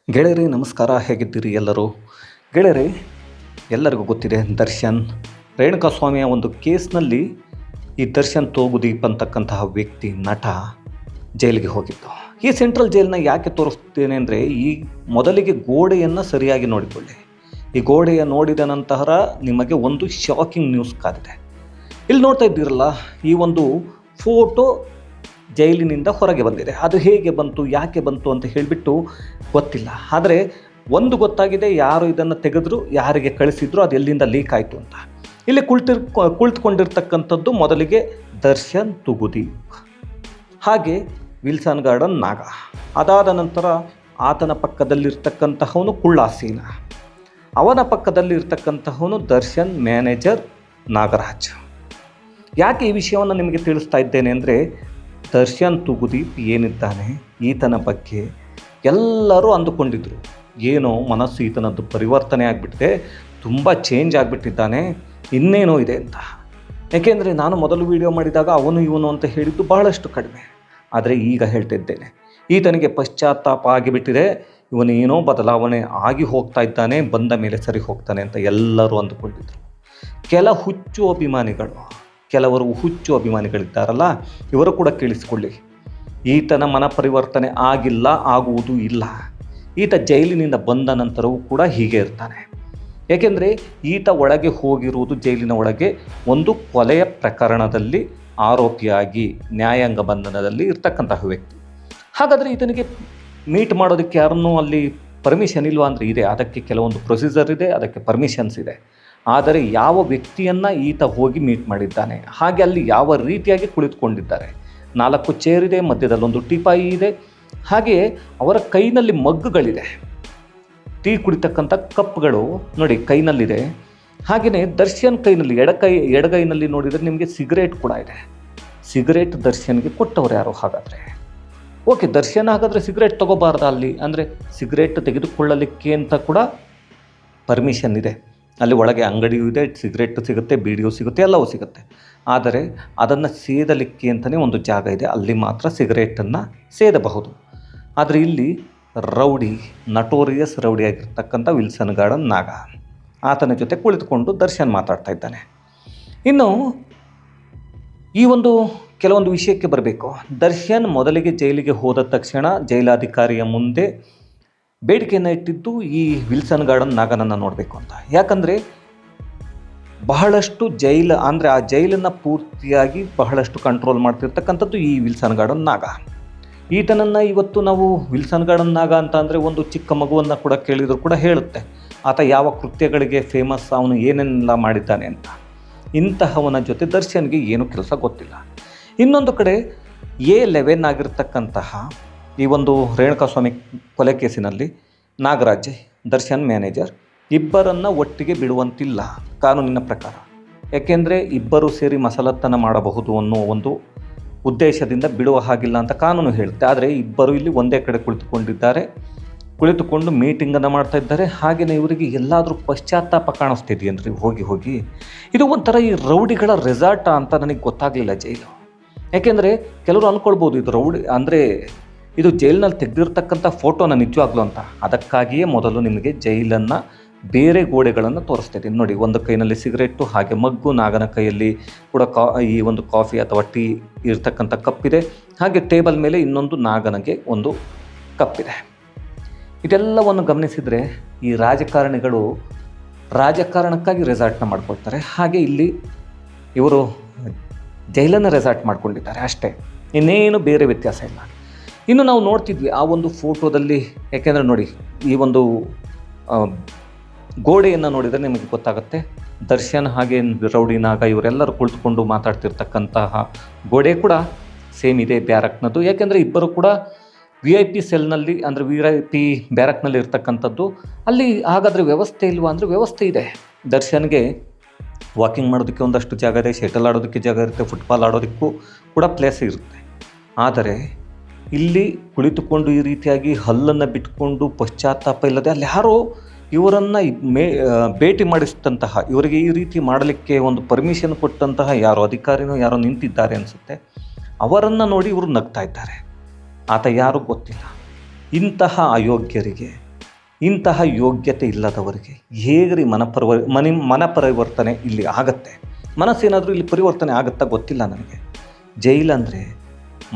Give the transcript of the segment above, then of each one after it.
ಗೆಳೆಯರೇ ನಮಸ್ಕಾರ, ಹೇಗಿದ್ದೀರಿ ಎಲ್ಲರೂ? ಗೆಳೆಯರೇ, ಎಲ್ಲರಿಗೂ ಗೊತ್ತಿದೆ ದರ್ಶನ್ ರೇಣುಕಾಸ್ವಾಮಿಯ ಒಂದು ಕೇಸ್ನಲ್ಲಿ ಈ ದರ್ಶನ್ ತೂಗುದೀಪ್ ಅಂತಕ್ಕಂತಹ ವ್ಯಕ್ತಿ ನಟ ಜೈಲಿಗೆ ಹೋಗಿದ್ದು. ಈ ಸೆಂಟ್ರಲ್ ಜೈಲನ್ನ ಯಾಕೆ ತೋರಿಸ್ತೇನೆ ಅಂದರೆ, ಈ ಮೊದಲಿಗೆ ಗೋಡೆಯನ್ನು ಸರಿಯಾಗಿ ನೋಡಿಕೊಳ್ಳಿ. ಈ ಗೋಡೆಯ ನೋಡಿದ ನಂತರ ನಿಮಗೆ ಒಂದು ಶಾಕಿಂಗ್ ನ್ಯೂಸ್ ಕಾದಿದೆ. ಇಲ್ಲಿ ನೋಡ್ತಾ ಇದ್ದೀರಲ್ಲ, ಈ ಒಂದು ಫೋಟೋ ಜೈಲಿನಿಂದ ಹೊರಗೆ ಬಂದಿದೆ. ಅದು ಹೇಗೆ ಬಂತು, ಯಾಕೆ ಬಂತು ಅಂತ ಹೇಳಿಬಿಟ್ಟು ಗೊತ್ತಿಲ್ಲ. ಆದರೆ ಒಂದು ಗೊತ್ತಾಗಿದೆ, ಯಾರು ಇದನ್ನು ತೆಗೆದ್ರು, ಯಾರಿಗೆ ಕಳಿಸಿದ್ರು, ಅದು ಎಲ್ಲಿಂದ ಲೀಕ್ ಆಯಿತು ಅಂತ. ಇಲ್ಲಿ ಕುಳಿತುಕೊಂಡಿರ್ತಕ್ಕಂಥದ್ದು ಮೊದಲಿಗೆ ದರ್ಶನ್ ತೂಗುದೀಪ್, ಹಾಗೆ ವಿಲ್ಸನ್ ಗಾರ್ಡನ್ ನಾಗ. ಅದಾದ ನಂತರ ಆತನ ಪಕ್ಕದಲ್ಲಿರ್ತಕ್ಕಂತಹವನು ಕುಳ್ಳಾಸೀನ, ಅವನ ಪಕ್ಕದಲ್ಲಿರ್ತಕ್ಕಂತಹವನು ದರ್ಶನ್ ಮ್ಯಾನೇಜರ್ ನಾಗರಾಜ್. ಯಾಕೆ ಈ ವಿಷಯವನ್ನು ನಿಮಗೆ ತಿಳಿಸ್ತಾ ಇದ್ದೇನೆ ಅಂದರೆ, ದರ್ಶನ್ ತೂಗುದೀಪ್ ಏನಿದ್ದಾನೆ, ಈತನ ಬಗ್ಗೆ ಎಲ್ಲರೂ ಅಂದುಕೊಂಡಿದ್ದರು, ಏನೋ ಮನಸ್ಸು ಈತನದ್ದು ಪರಿವರ್ತನೆ ಆಗಿಬಿಟ್ಟಿದೆ, ತುಂಬ ಚೇಂಜ್ ಆಗಿಬಿಟ್ಟಿದ್ದಾನೆ, ಇನ್ನೇನೋ ಇದೆ ಅಂತ. ಯಾಕೆಂದರೆ ನಾನು ಮೊದಲು ವಿಡಿಯೋ ಮಾಡಿದಾಗ ಅವನು ಇವನು ಅಂತ ಹೇಳಿದ್ದು ಬಹಳಷ್ಟು ಕಡಿಮೆ. ಆದರೆ ಈಗ ಹೇಳ್ತಿದ್ದೇನೆ, ಈತನಿಗೆ ಪಶ್ಚಾತ್ತಾಪ ಆಗಿಬಿಟ್ಟಿದೆ, ಇವನೇನೋ ಬದಲಾವಣೆ ಆಗಿ ಹೋಗ್ತಾ ಇದ್ದಾನೆ, ಬಂದ ಮೇಲೆ ಸರಿ ಹೋಗ್ತಾನೆ ಅಂತ ಎಲ್ಲರೂ ಅಂದುಕೊಂಡಿದ್ದರು. ಕೆಲವರು ಹುಚ್ಚು ಅಭಿಮಾನಿಗಳಿದ್ದಾರಲ್ಲ, ಇವರು ಕೂಡ ಕೇಳಿಸಿಕೊಳ್ಳಿ, ಈತನ ಮನ ಪರಿವರ್ತನೆ ಆಗಿಲ್ಲ, ಆಗುವುದೂ ಇಲ್ಲ. ಈತ ಜೈಲಿನಿಂದ ಬಂದ ನಂತರವೂ ಕೂಡ ಹೀಗೆ ಇರ್ತಾನೆ. ಏಕೆಂದರೆ ಈತ ಒಳಗೆ ಹೋಗಿರುವುದು, ಜೈಲಿನ ಒಳಗೆ ಒಂದು ಕೊಲೆಯ ಪ್ರಕರಣದಲ್ಲಿ ಆರೋಪಿಯಾಗಿ ನ್ಯಾಯಾಂಗ ಬಂಧನದಲ್ಲಿ ಇರ್ತಕ್ಕಂತಹ ವ್ಯಕ್ತಿ. ಹಾಗಾದರೆ ಈತನಿಗೆ ಮೀಟ್ ಮಾಡೋದಕ್ಕೆ ಯಾರನ್ನೂ ಅಲ್ಲಿ ಪರ್ಮಿಷನ್ ಇಲ್ವಾ ಅಂದರೆ ಇದೆ. ಅದಕ್ಕೆ ಕೆಲವೊಂದು ಪ್ರೊಸೀಜರ್ ಇದೆ, ಅದಕ್ಕೆ ಪರ್ಮಿಷನ್ಸ್ ಇದೆ. ಆದರೆ ಯಾವ ವ್ಯಕ್ತಿಯನ್ನು ಈತ ಹೋಗಿ ಮೀಟ್ ಮಾಡಿದ್ದಾನೆ, ಹಾಗೆ ಅಲ್ಲಿ ಯಾವ ರೀತಿಯಾಗಿ ಕುಳಿತುಕೊಂಡಿದ್ದಾರೆ, 4 ಚೇರ್ ಇದೆ, ಮಧ್ಯದಲ್ಲೊಂದು ಟೀಪಾಯಿ ಇದೆ, ಹಾಗೆಯೇ ಅವರ ಕೈನಲ್ಲಿ ಮಗ್ಗುಗಳಿದೆ, ಟೀ ಕುಡಿತಕ್ಕಂಥ ಕಪ್ಗಳು ನೋಡಿ ಕೈನಲ್ಲಿದೆ. ಹಾಗೆಯೇ ದರ್ಶನ್ ಕೈನಲ್ಲಿ ಎಡಗೈನಲ್ಲಿ ನೋಡಿದರೆ ನಿಮಗೆ ಸಿಗರೇಟ್ ಕೂಡ ಇದೆ. ಸಿಗರೇಟ್ ದರ್ಶನ್ಗೆ ಕೊಟ್ಟವರು ಯಾರು? ಹಾಗಾದರೆ ಓಕೆ, ದರ್ಶನ್ ಹಾಗಾದರೆ ಸಿಗರೇಟ್ ತೊಗೋಬಾರ್ದ ಅಲ್ಲಿ? ಅಂದರೆ ಸಿಗರೇಟ್ ತೆಗೆದುಕೊಳ್ಳಲಿಕ್ಕೆ ಅಂತ ಕೂಡ ಪರ್ಮಿಷನ್ ಇದೆ. ಅಲ್ಲಿ ಒಳಗೆ ಅಂಗಡಿಯೂ ಇದೆ, ಸಿಗರೇಟು ಸಿಗುತ್ತೆ, ಬೀಡಿಯೂ ಸಿಗುತ್ತೆ, ಎಲ್ಲವೂ ಸಿಗುತ್ತೆ. ಆದರೆ ಅದನ್ನು ಸೇದಲಿಕ್ಕೆ ಅಂತಲೇ ಒಂದು ಜಾಗ ಇದೆ, ಅಲ್ಲಿ ಮಾತ್ರ ಸಿಗರೇಟನ್ನು ಸೇದಬಹುದು. ಆದರೆ ಇಲ್ಲಿ ನಟೋರಿಯಸ್ ರೌಡಿಯಾಗಿರ್ತಕ್ಕಂಥ ವಿಲ್ಸನ್ ಗಾರ್ಡನ್ ನಾಗ, ಆತನ ಜೊತೆ ಕುಳಿತುಕೊಂಡು ದರ್ಶನ್ ಮಾತಾಡ್ತಾ ಇದ್ದಾನೆ. ಇನ್ನು ಈ ಒಂದು ಕೆಲವೊಂದು ವಿಷಯಕ್ಕೆ ಬರಬೇಕು. ದರ್ಶನ್ ಮೊದಲಿಗೆ ಜೈಲಿಗೆ ಹೋದ ತಕ್ಷಣ ಜೈಲಾಧಿಕಾರಿಯ ಮುಂದೆ ಬೇಡಿಕೆಯನ್ನು ಇಟ್ಟಿದ್ದು ಈ ವಿಲ್ಸನ್ ಗಾರ್ಡನ್ ನಾಗನನ್ನು ನೋಡಬೇಕು ಅಂತ. ಯಾಕಂದರೆ ಬಹಳಷ್ಟು ಅಂದರೆ ಆ ಜೈಲನ್ನು ಪೂರ್ತಿಯಾಗಿ ಬಹಳಷ್ಟು ಕಂಟ್ರೋಲ್ ಮಾಡ್ತಿರ್ತಕ್ಕಂಥದ್ದು ಈ ವಿಲ್ಸನ್ ಗಾರ್ಡನ್ ನಾಗ. ಈತನನ್ನು ಇವತ್ತು ನಾವು ವಿಲ್ಸನ್ ಗಾರ್ಡನ್ ನಾಗ ಅಂತ ಅಂದರೆ ಒಂದು ಚಿಕ್ಕ ಮಗುವನ್ನು ಕೂಡ ಕೇಳಿದರೂ ಕೂಡ ಹೇಳುತ್ತೆ, ಆತ ಯಾವ ಕೃತ್ಯಗಳಿಗೆ ಫೇಮಸ್, ಅವನು ಏನೆಲ್ಲ ಮಾಡಿದ್ದಾನೆ ಅಂತ. ಇಂತಹವನ ಜೊತೆ ದರ್ಶನ್ಗೆ ಏನೂ ಕೆಲಸ ಗೊತ್ತಿಲ್ಲ. ಇನ್ನೊಂದು ಕಡೆ A11 ಆಗಿರ್ತಕ್ಕಂತಹ ಈ ಒಂದು ರೇಣುಕಾಸ್ವಾಮಿ ಕೊಲೆ ಕೇಸಿನಲ್ಲಿ ನಾಗರಾಜ್, ದರ್ಶನ್ ಮ್ಯಾನೇಜರ್ ಇಬ್ಬರನ್ನು ಒಟ್ಟಿಗೆ ಬಿಡುವಂತಿಲ್ಲ ಕಾನೂನಿನ ಪ್ರಕಾರ. ಯಾಕೆಂದರೆ ಇಬ್ಬರು ಸೇರಿ ಮಸಲತ್ತನ ಮಾಡಬಹುದು ಅನ್ನೋ ಒಂದು ಉದ್ದೇಶದಿಂದ ಬಿಡುವ ಹಾಗಿಲ್ಲ ಅಂತ ಕಾನೂನು ಹೇಳುತ್ತೆ. ಆದರೆ ಇಬ್ಬರು ಇಲ್ಲಿ ಒಂದೇ ಕಡೆ ಕುಳಿತುಕೊಂಡು ಮೀಟಿಂಗನ್ನು ಮಾಡ್ತಾ ಇದ್ದಾರೆ. ಹಾಗೆಯೇ ಇವರಿಗೆ ಎಲ್ಲಾದರೂ ಪಶ್ಚಾತ್ತಾಪ ಕಾಣಿಸ್ತಿದೆಯೇನ್ರಿ ಹೋಗಿ ಇದು ಒಂಥರ ಈ ರೌಡಿಗಳ ರೆಸಾರ್ಟ ಅಂತ ನನಗೆ ಗೊತ್ತಾಗಲಿಲ್ಲ ಜೈಲು. ಯಾಕೆಂದರೆ ಕೆಲವರು ಅಂದ್ಕೊಳ್ಬೋದು ಇದು ರೌಡಿ ಅಂದರೆ ಇದು ಜೈಲಿನಲ್ಲಿ ತೆಗೆದಿರ್ತಕ್ಕಂಥ ಫೋಟೋನ ನಿಜವಾಗ್ಲೂ ಅಂತ. ಅದಕ್ಕಾಗಿಯೇ ಮೊದಲು ನಿಮಗೆ ಜೈಲನ್ನು ಬೇರೆ ಗೋಡೆಗಳನ್ನು ತೋರಿಸ್ತಿದ್ದೀನಿ ನೋಡಿ. ಒಂದು ಕೈನಲ್ಲಿ ಸಿಗರೇಟು, ಹಾಗೆ ಮಗ್ಗು, ನಾಗನ ಕೈಯಲ್ಲಿ ಕೂಡ ಈ ಒಂದು ಕಾಫಿ ಅಥವಾ ಟೀ ಇರ್ತಕ್ಕಂಥ ಕಪ್ಪಿದೆ, ಹಾಗೆ ಟೇಬಲ್ ಮೇಲೆ ಇನ್ನೊಂದು ನಾಗನಿಗೆ ಒಂದು ಕಪ್ಪಿದೆ. ಇದೆಲ್ಲವನ್ನು ಗಮನಿಸಿದರೆ ಈ ರಾಜಕಾರಣಿಗಳು ರಾಜಕಾರಣಕ್ಕಾಗಿ ರೆಸಾರ್ಟ್ನ ಮಾಡ್ಕೊಳ್ತಾರೆ. ಹಾಗೆ ಇಲ್ಲಿ ಇವರು ಜೈಲನ್ನು ರೆಸಾರ್ಟ್ ಮಾಡ್ಕೊಂಡಿದ್ದಾರೆ ಅಷ್ಟೇ, ಇನ್ನೇನು ಬೇರೆ ವ್ಯತ್ಯಾಸ ಇಲ್ಲ. ಇನ್ನು ನಾವು ನೋಡ್ತಿದ್ವಿ ಆ ಒಂದು ಫೋಟೋದಲ್ಲಿ, ಯಾಕೆಂದರೆ ನೋಡಿ ಈ ಒಂದು ಗೋಡೆಯನ್ನು ನೋಡಿದರೆ ನಿಮಗೆ ಗೊತ್ತಾಗುತ್ತೆ, ದರ್ಶನ್ ಹಾಗೆ ರೌಡಿ ನಾಗ ಇವರೆಲ್ಲರೂ ಕುಳಿತುಕೊಂಡು ಮಾತಾಡ್ತಿರ್ತಕ್ಕಂತಹ ಗೋಡೆ ಕೂಡ ಸೇಮ್ ಇದೆ ಬ್ಯಾರಕ್ನದ್ದು. ಯಾಕೆಂದರೆ ಇಬ್ಬರು ಕೂಡ VIP ಸೆಲ್ನಲ್ಲಿ ಅಂದರೆ VIP ಬ್ಯಾರಕ್ನಲ್ಲಿ ಇರ್ತಕ್ಕಂಥದ್ದು. ಅಲ್ಲಿ ಹಾಗಾದರೆ ವ್ಯವಸ್ಥೆ ಇಲ್ವಾ ಅಂದರೆ ವ್ಯವಸ್ಥೆ ಇದೆ. ದರ್ಶನ್ಗೆ ವಾಕಿಂಗ್ ಮಾಡೋದಕ್ಕೆ ಒಂದಷ್ಟು ಜಾಗ ಇದೆ, ಶಟಲ್ ಆಡೋದಕ್ಕೆ ಜಾಗ ಇರುತ್ತೆ, ಫುಟ್ಬಾಲ್ ಆಡೋದಕ್ಕೂ ಕೂಡ ಪ್ಲೇಸ್ ಇರುತ್ತೆ. ಆದರೆ ಇಲ್ಲಿ ಕುಳಿತುಕೊಂಡು ಈ ರೀತಿಯಾಗಿ ಹಲ್ಲನ್ನು ಬಿಟ್ಕೊಂಡು ಪಶ್ಚಾತ್ತಾಪ ಇಲ್ಲದೆ ಅಲ್ಲಿ ಯಾರೋ ಇವರನ್ನು ಭೇಟಿ ಮಾಡಿಸಿದಂತಹ, ಇವರಿಗೆ ಈ ರೀತಿ ಮಾಡಲಿಕ್ಕೆ ಒಂದು ಪರ್ಮಿಷನ್ ಕೊಟ್ಟಂತಹ ಯಾರೋ ಅಧಿಕಾರಿನೋ ಯಾರೋ ನಿಂತಿದ್ದಾರೆ ಅನಿಸುತ್ತೆ. ಅವರನ್ನು ನೋಡಿ ಇವರು ನಗ್ತಾ ಇದ್ದಾರೆ. ಆತ ಯಾರೂ ಗೊತ್ತಿಲ್ಲ. ಇಂತಹ ಅಯೋಗ್ಯರಿಗೆ ಇಂತಹ ಯೋಗ್ಯತೆ ಇಲ್ಲದವರಿಗೆ ಹೇಗ್ರಿ ಮನ ಪರಿವರ್ತನೆ ಇಲ್ಲಿ ಆಗತ್ತೆ? ಮನಸ್ಸೇನಾದರೂ ಇಲ್ಲಿ ಪರಿವರ್ತನೆ ಆಗುತ್ತಾ ಗೊತ್ತಿಲ್ಲ ನನಗೆ. ಜೈಲಂದರೆ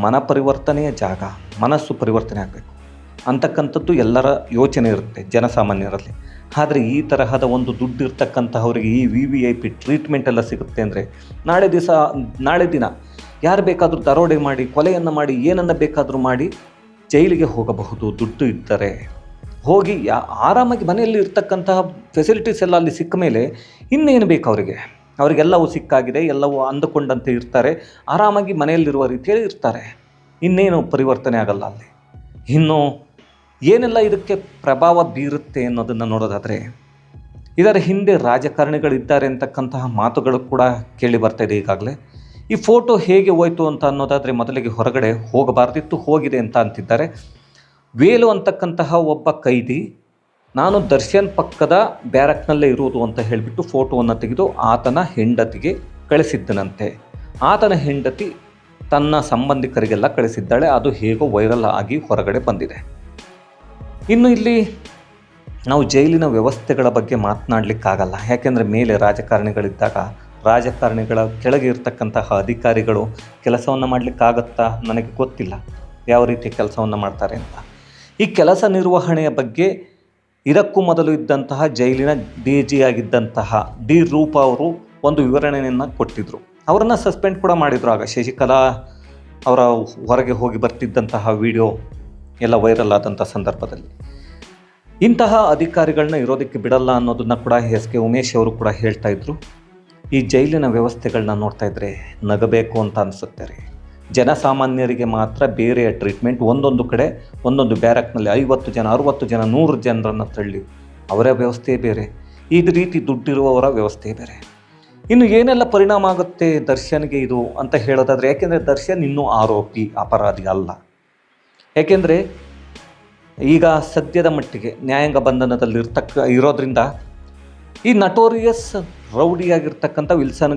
ಮನ ಪರಿವರ್ತನೆಯ ಜಾಗ, ಮನಸ್ಸು ಪರಿವರ್ತನೆ ಆಗಬೇಕು ಅಂತಕ್ಕಂಥದ್ದು ಎಲ್ಲರ ಯೋಚನೆ ಇರುತ್ತೆ ಜನಸಾಮಾನ್ಯರಲ್ಲಿ. ಆದರೆ ಈ ತರಹದ ಒಂದು ದುಡ್ಡು ಇರ್ತಕ್ಕಂತಹವರಿಗೆ ಈ VVIP ಟ್ರೀಟ್ಮೆಂಟ್ ಎಲ್ಲ ಸಿಗುತ್ತೆ ಅಂದರೆ ನಾಳೆ ದಿನ ಯಾರು ಬೇಕಾದರೂ ದರೋಡೆ ಮಾಡಿ, ಕೊಲೆಯನ್ನು ಮಾಡಿ, ಏನನ್ನು ಬೇಕಾದರೂ ಮಾಡಿ ಜೈಲಿಗೆ ಹೋಗಬಹುದು. ದುಡ್ಡು ಇದ್ದರೆ ಹೋಗಿ ಆರಾಮಾಗಿ ಮನೆಯಲ್ಲಿ ಇರ್ತಕ್ಕಂತಹ ಫೆಸಿಲಿಟೀಸ್ ಎಲ್ಲ ಅಲ್ಲಿ ಸಿಕ್ಕ ಮೇಲೆ ಇನ್ನೇನು ಬೇಕು ಅವರಿಗೆಲ್ಲವೂ ಸಿಕ್ಕಾಗಿದೆ, ಎಲ್ಲವೂ ಅಂದುಕೊಂಡಂತೆ ಇರ್ತಾರೆ, ಆರಾಮಾಗಿ ಮನೆಯಲ್ಲಿರುವ ರೀತಿಯಲ್ಲಿ ಇರ್ತಾರೆ. ಇನ್ನೇನು ಪರಿವರ್ತನೆ ಆಗಲ್ಲ ಅಲ್ಲಿ. ಇನ್ನು ಏನೆಲ್ಲ ಇದಕ್ಕೆ ಪ್ರಭಾವ ಬೀರುತ್ತೆ ಅನ್ನೋದನ್ನು ನೋಡೋದಾದರೆ, ಇದರ ಹಿಂದೆ ರಾಜಕಾರಣಿಗಳಿದ್ದಾರೆ ಅಂತಕ್ಕಂತಹ ಮಾತುಗಳು ಕೂಡ ಕೇಳಿ ಬರ್ತಾ ಇದೆ ಈಗಾಗಲೇ. ಈ ಫೋಟೋ ಹೇಗೆ ಹೋಯಿತು ಅಂತ ಅನ್ನೋದಾದರೆ, ಮೊದಲಿಗೆ ಹೊರಗಡೆ ಹೋಗಬಾರ್ದಿತ್ತು, ಹೋಗಿದೆ ಅಂತ ಅಂತಿದ್ದಾರೆ. ವೇಲು ಅಂತಕ್ಕಂತಹ ಒಬ್ಬ ಕೈದಿ ನಾನು ದರ್ಶನ್ ಪಕ್ಕದ ಬ್ಯಾರಕ್ನಲ್ಲೇ ಇರುವುದು ಅಂತ ಹೇಳಿಬಿಟ್ಟು ಫೋಟೋವನ್ನು ತೆಗೆದು ಆತನ ಹೆಂಡತಿಗೆ ಕಳಿಸಿದ್ದನಂತೆ. ಆತನ ಹೆಂಡತಿ ತನ್ನ ಸಂಬಂಧಿಕರಿಗೆಲ್ಲ ಕಳಿಸಿದ್ದಾಳೆ. ಅದು ಹೇಗೋ ವೈರಲ್ ಆಗಿ ಹೊರಗಡೆ ಬಂದಿದೆ. ಇನ್ನು ಇಲ್ಲಿ ನಾವು ಜೈಲಿನ ವ್ಯವಸ್ಥೆಗಳ ಬಗ್ಗೆ ಮಾತನಾಡಲಿಕ್ಕಾಗಲ್ಲ. ಯಾಕೆಂದರೆ ಮೇಲೆ ರಾಜಕಾರಣಿಗಳಿದ್ದಾಗ ರಾಜಕಾರಣಿಗಳ ಕೆಳಗೆ ಇರ್ತಕ್ಕಂತಹ ಅಧಿಕಾರಿಗಳು ಕೆಲಸವನ್ನು ಮಾಡಲಿಕ್ಕಾಗತ್ತಾ ನನಗೆ ಗೊತ್ತಿಲ್ಲ, ಯಾವ ರೀತಿ ಕೆಲಸವನ್ನು ಮಾಡ್ತಾರೆ ಅಂತ. ಈ ಕೆಲಸ ನಿರ್ವಹಣೆಯ ಬಗ್ಗೆ ಇದಕ್ಕೂ ಮೊದಲು ಇದ್ದಂತಹ ಜೈಲಿನ DG ಆಗಿದ್ದಂತಹ ಡಿ ರೂಪಾ ಅವರು ಒಂದು ವಿವರಣೆಯನ್ನು ಕೊಟ್ಟಿದ್ದರು. ಅವರನ್ನು ಸಸ್ಪೆಂಡ್ ಕೂಡ ಮಾಡಿದರು. ಆಗ ಶಶಿಕಲಾ ಅವರ ಹೊರಗೆ ಹೋಗಿ ಬರ್ತಿದ್ದಂತಹ ವಿಡಿಯೋ ಎಲ್ಲ ವೈರಲ್ ಆದಂಥ ಸಂದರ್ಭದಲ್ಲಿ ಇಂತಹ ಅಧಿಕಾರಿಗಳನ್ನ ಇರೋದಕ್ಕೆ ಬಿಡಲ್ಲ ಅನ್ನೋದನ್ನು ಕೂಡ SK ಉಮೇಶ್ ಅವರು ಕೂಡ ಹೇಳ್ತಾ ಇದ್ರು. ಈ ಜೈಲಿನ ವ್ಯವಸ್ಥೆಗಳನ್ನ ನೋಡ್ತಾ ಇದ್ದರೆ ನಗಬೇಕು ಅಂತ ಅನಿಸುತ್ತೆ ರೀ. ಜನಸಾಮಾನ್ಯರಿಗೆ ಮಾತ್ರ ಬೇರೆಯ ಟ್ರೀಟ್ಮೆಂಟ್. ಒಂದೊಂದು ಕಡೆ ಒಂದೊಂದು ಬ್ಯಾರಕ್ನಲ್ಲಿ 50 ಜನ, 60 ಜನ, 100 ಜನರನ್ನು ತಳ್ಳಿ ಅವರ ವ್ಯವಸ್ಥೆ ಬೇರೆ, ಈ ರೀತಿ ದುಡ್ಡಿರುವವರ ವ್ಯವಸ್ಥೆ ಬೇರೆ. ಇನ್ನು ಏನೆಲ್ಲ ಪರಿಣಾಮ ಆಗುತ್ತೆ ದರ್ಶನ್ಗೆ ಇದು ಅಂತ ಹೇಳೋದಾದರೆ, ಯಾಕೆಂದರೆ ದರ್ಶನ್ ಇನ್ನೂ ಆರೋಪಿ, ಅಪರಾಧಿ ಅಲ್ಲ. ಯಾಕೆಂದರೆ ಈಗ ಸದ್ಯದ ಮಟ್ಟಿಗೆ ನ್ಯಾಯಾಂಗ ಬಂಧನದಲ್ಲಿ ಇರೋದ್ರಿಂದ ಈ ನಟೋರಿಯಸ್ ರೌಡಿಯಾಗಿರ್ತಕ್ಕಂಥ ವಿಲ್ಸನ್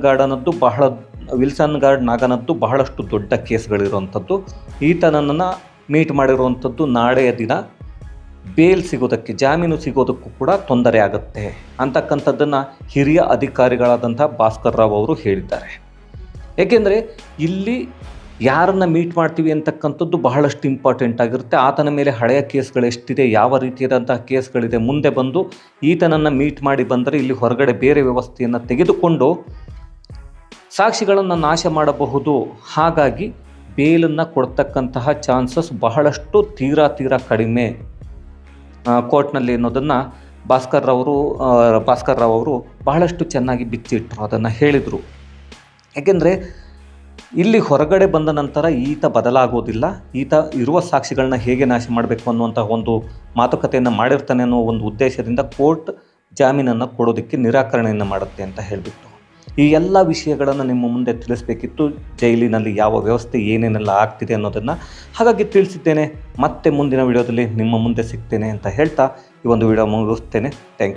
ಗಾರ್ಡ್ ನಾಗನದ್ದು ಬಹಳಷ್ಟು ದೊಡ್ಡ ಕೇಸ್ಗಳಿರುವಂಥದ್ದು. ಈತನನ್ನು ಮೀಟ್ ಮಾಡಿರುವಂಥದ್ದು ನಾಳೆಯ ದಿನ ಬೇಲ್ ಸಿಗೋದಕ್ಕೆ, ಜಾಮೀನು ಸಿಗೋದಕ್ಕೂ ಕೂಡ ತೊಂದರೆ ಆಗುತ್ತೆ ಅಂತಕ್ಕಂಥದ್ದನ್ನು ಹಿರಿಯ ಅಧಿಕಾರಿಗಳಾದಂಥ ಭಾಸ್ಕರ್ ರಾವ್ ಅವರು ಹೇಳಿದ್ದಾರೆ. ಏಕೆಂದರೆ ಇಲ್ಲಿ ಯಾರನ್ನು ಮೀಟ್ ಮಾಡ್ತೀವಿ ಅಂತಕ್ಕಂಥದ್ದು ಬಹಳಷ್ಟು ಇಂಪಾರ್ಟೆಂಟ್ ಆಗಿರುತ್ತೆ. ಆತನ ಮೇಲೆ ಹಳೆಯ ಕೇಸ್ಗಳು ಎಷ್ಟಿದೆ, ಯಾವ ರೀತಿಯಾದಂತಹ ಕೇಸ್ಗಳಿದೆ, ಮುಂದೆ ಬಂದು ಈತನನ್ನು ಮೀಟ್ ಮಾಡಿ ಬಂದರೆ ಇಲ್ಲಿ ಹೊರಗಡೆ ಬೇರೆ ವ್ಯವಸ್ಥೆಯನ್ನು ತೆಗೆದುಕೊಂಡು ಸಾಕ್ಷಿಗಳನ್ನು ನಾಶ ಮಾಡಬಹುದು. ಹಾಗಾಗಿ ಬೇಲನ್ನು ಕೊಡ್ತಕ್ಕಂತಹ ಚಾನ್ಸಸ್ ಬಹಳಷ್ಟು ತೀರಾ ಕಡಿಮೆ ಕೋರ್ಟ್ನಲ್ಲಿ ಅನ್ನೋದನ್ನು ಭಾಸ್ಕರ್ ರಾವ್ ಅವರು ಬಹಳಷ್ಟು ಚೆನ್ನಾಗಿ ಬಿಚ್ಚಿಟ್ಟರು, ಅದನ್ನು ಹೇಳಿದರು. ಏಕೆಂದರೆ ಇಲ್ಲಿ ಹೊರಗಡೆ ಬಂದ ನಂತರ ಈತ ಬದಲಾಗೋದಿಲ್ಲ. ಈತ ಇರುವ ಸಾಕ್ಷಿಗಳನ್ನ ಹೇಗೆ ನಾಶ ಮಾಡಬೇಕು ಅನ್ನುವಂಥ ಒಂದು ಮಾತುಕತೆಯನ್ನು ಮಾಡಿರ್ತಾನೆ ಅನ್ನೋ ಒಂದು ಉದ್ದೇಶದಿಂದ ಕೋರ್ಟ್ ಜಾಮೀನನ್ನು ಕೊಡೋದಕ್ಕೆ ನಿರಾಕರಣೆಯನ್ನು ಮಾಡುತ್ತೆ ಅಂತ ಹೇಳಿಬಿಟ್ಟು ಈ ಎಲ್ಲ ವಿಷಯಗಳನ್ನು ನಿಮ್ಮ ಮುಂದೆ ತಿಳಿಸಬೇಕಿತ್ತು. ಜೈಲಿನಲ್ಲಿ ಯಾವ ವ್ಯವಸ್ಥೆ ಏನೇನೆಲ್ಲ ಆಗ್ತಿದೆ ಅನ್ನೋದನ್ನು ಹಾಗಾಗಿ ತಿಳಿಸಿದ್ದೇನೆ. ಮತ್ತೆ ಮುಂದಿನ ವಿಡಿಯೋದಲ್ಲಿ ನಿಮ್ಮ ಮುಂದೆ ಸಿಗ್ತೇನೆ ಅಂತ ಹೇಳ್ತಾ ಈ ಒಂದು ವಿಡಿಯೋ ಮುಗಿಸ್ತೇನೆ. Thank you.